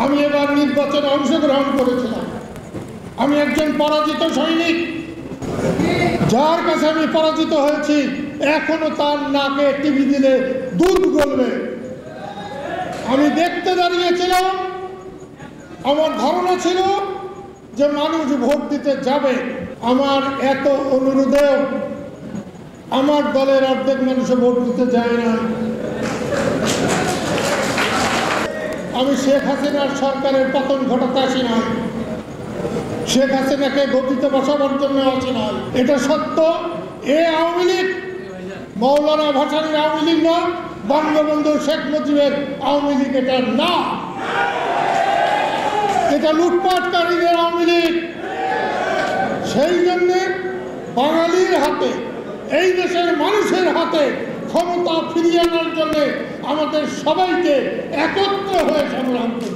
আমি এবার নির্বাচনে অংশগ্রহণ করেছিলাম। আমি একজন পরাজিত সৈনিক, যার কাছে আমি পরাজিত হয়েছি এখনো তার নাকে টিভি দিলে দুধ গলবে। আমি দেখতে দাঁড়িয়েছিলাম, আমার ধারণা ছিল যে মানুষ ভোট দিতে যাবে। আমার এত অনুরোধেও আমার দলের অর্ধেক মানুষ ভোট দিতে যায় না। আমি শেখ হাসিনার সরকারের পতন ঘটাতে আসি না, শেখ হাসিনাকে গতিতে বসাবার জন্য আসি না। এটা সত্য, এ আওয়ামী লীগ মৌলানা ভাসানীর আওয়ামী লীগ না, বঙ্গবন্ধু শেখ মুজিবের আওয়ামী লীগ এটা না, এটা লুটপাটকারীদের আওয়ামী লীগ। সেই জন্যে বাঙালির হাতে, এই দেশের মানুষের হাতে ক্ষমতা ফিরিয়ে আনার জন্য আমাদের সবাইকে একত্র হয়ে সংগ্রাম করতে